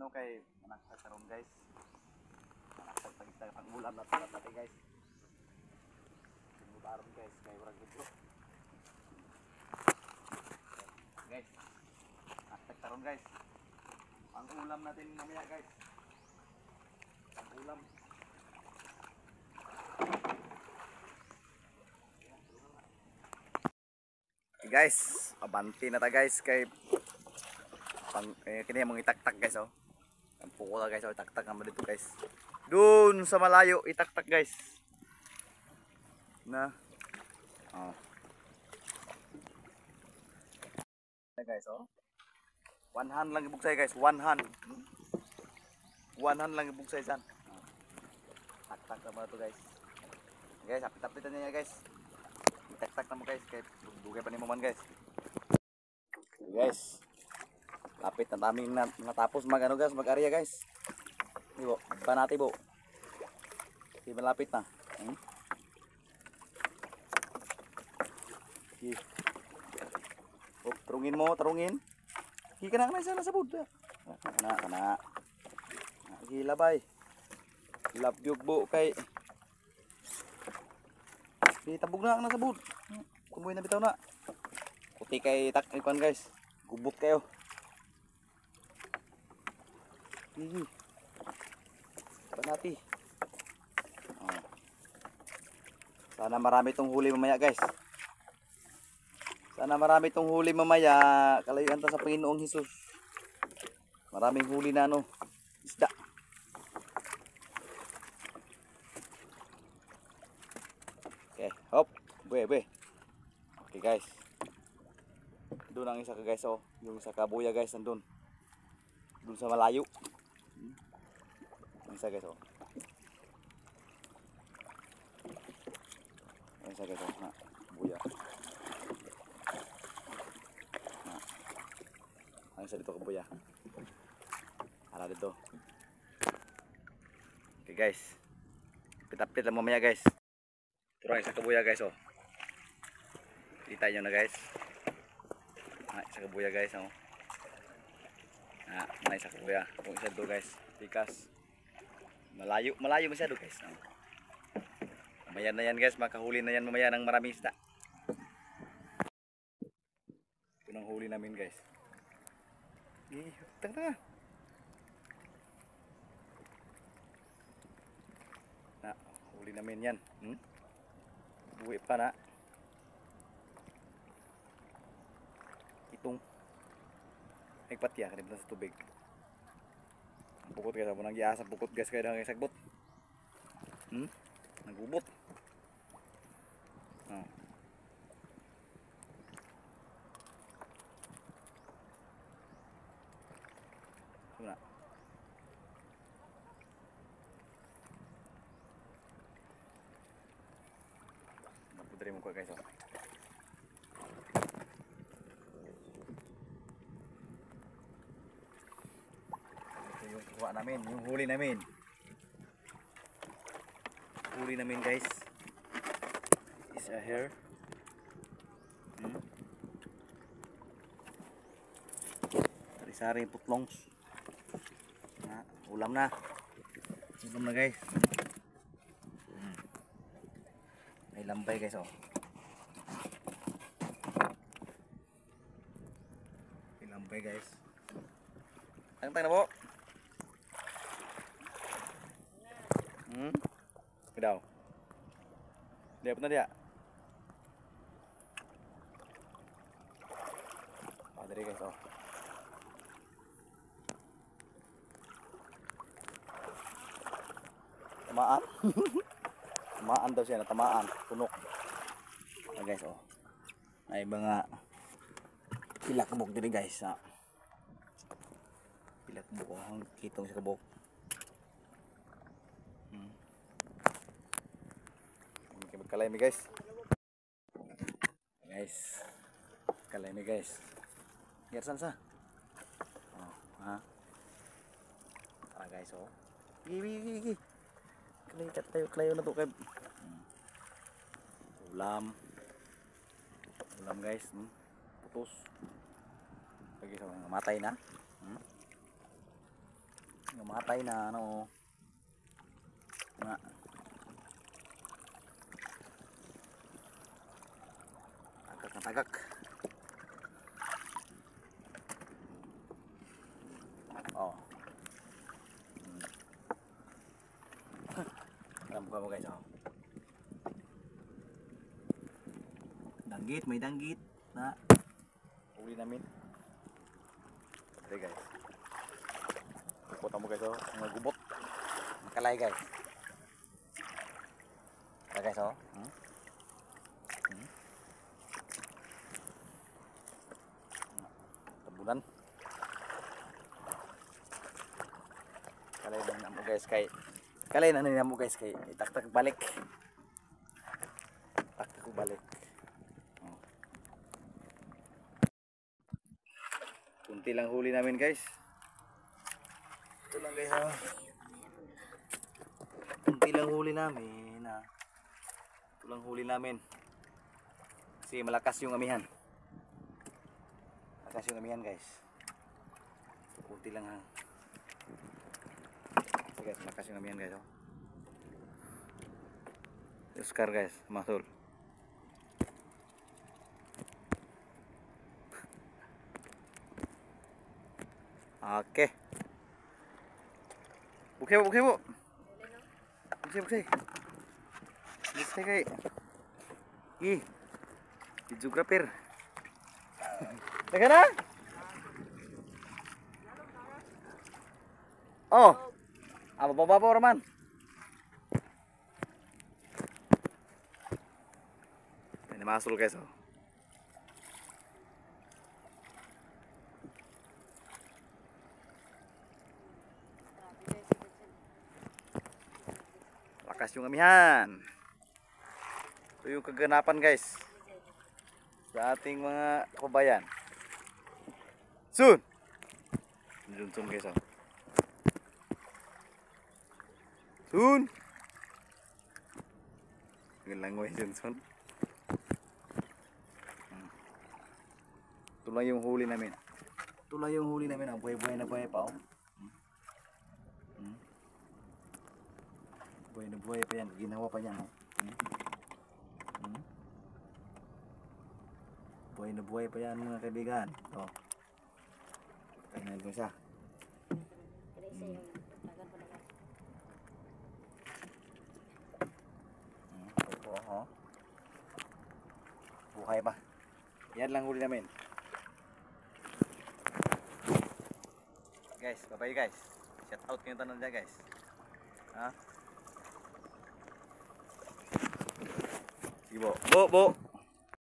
ano kay manaksak karon guys. Manaksak pagitag pang ulam na natin guys. Mudaron guys kay urang gito. Guys. Manaksak karon guys. Ang ulam natin mamaya guys. Ang ulam. Okay guys, abanti na ta guys kay kini mong itaktak guys oh. Ang puko na guys oh, itaktak naman dito guys. Doon sa malayo itaktak guys. Na. Oh. Guys oh. One hand lang ibugsay guys, one hand. One hand lang ibugsay san. Taktak naman ito guys. Guys, apit-apitan niya guys. Itaktak naman guys kay dugay pa ni mo man guys. Guys. Lapit na namin natapos mag-ano guys, mag-area guys. Di bo, panati bo. Di malapit na. Oh, tarungin mo, tarungin. Hi kana na sana sa bud. Kana. Gila bay. Labyog bo kay. Di tabog na sa bud. Kumoy na bitaw na. Kuti kay ikon guys. Gubot kayo. Hihi. Panati. Oh. Sana marami tong huli mamaya guys. Sana marami tong huli mamaya. Kalayuan ta sa Panginoong Hesus. Maraming huli na ano. Isda. Okay, hop. Bwe. Okay guys. Doon ang isa ka guys oh. Yung isa kabuya guys nandun. Doon sa malayo. Isa guys oh. Isa guys oh. Na, buya. Na. Ang isa dito kabuya. Ara dito. Okay guys. Pitapit lang mamaya guys. Turang isa kabuya guys oh. Kita nyo na guys. Isa kabuya guys oh. May isa kabuya. Kung isa dito guys. Tikas. Malayo masyado guys. Mamaya na yan guys, makahuli na yan mamaya ng maraming isda. Ito nang huli namin guys. Tanga. Huli namin yan. Buwi pa na. Itong nagpatya kanina sa tubig. Bukot guys, ako nang giasa bukot guys kaya nang sagbot. Nagubot. Wala. Napudre mo ko guys oh. Yung kuha namin, yung huli namin. Huli namin guys is a hair. Sari-sari putlongs. Ulam na. Ulam na guys. May lambay guys oh. May lambay guys. Tang na po. Daw. Dia pun dia. Padre guys oh. Tamaan. Tamaan daw siya, tamaan, punok. Guys oh. Ay mga pila kabog diri guys. Pila kabog oh, ang kitong sa kabog. Kalay mi guys. Kalay mi guys. Gersan sa. Oh, ha. Tara guys oh. Gigi. Kalay na to kay. Ulam guys. Putus. Lagi sa mga matay na. Namatay na ano. Na. Tagak na tagak. Oh. Alam mo guys, oh. Danggit, may danggit na uli namin. Okay guys. Gubot mo guys, oh. Mga gubot. Makalay guys. Okay guys, oh. Tabunan. Kalay na mo guys kay. Kalay na mo guys kay itaktak balik. Taktak ko balik. Kunti lang huli namin guys. Ito lang guys, ha. Kunti lang huli namin, ha. Ito lang huli namin. Kasi malakas yung amihan. Malakas yung amihan guys. Kunti lang, ha. So guys, malakas yung amihan guys, oh. Oscar guys, masul. Oke. Bukse bu. Bukse. Bukse kayak. Ih. Videographer. Teka na? Oh. Apa bapak Roman? Ini masuk guys, oh. Lakas yung amihan. Ito yung kaganapan guys sa ating mga kababayan. Sun! Sun guys, oh. Sun! Ngalangoy Sun. Ito lang yung huli namin. Ito lang yung huli namin. Ang buhay-buhay na buhay pa, oh. Buhay na buhay pa yan. Ginawa pa yan, oh. Buhay na buhay pa yan mga kaibigan. Oh. Tingnan ko siya. Oh. Buhay pa. Yan lang huli namin. Guys, bye-bye guys. Shout out kayong tanong dyan guys. Ha? Sige po. Bo.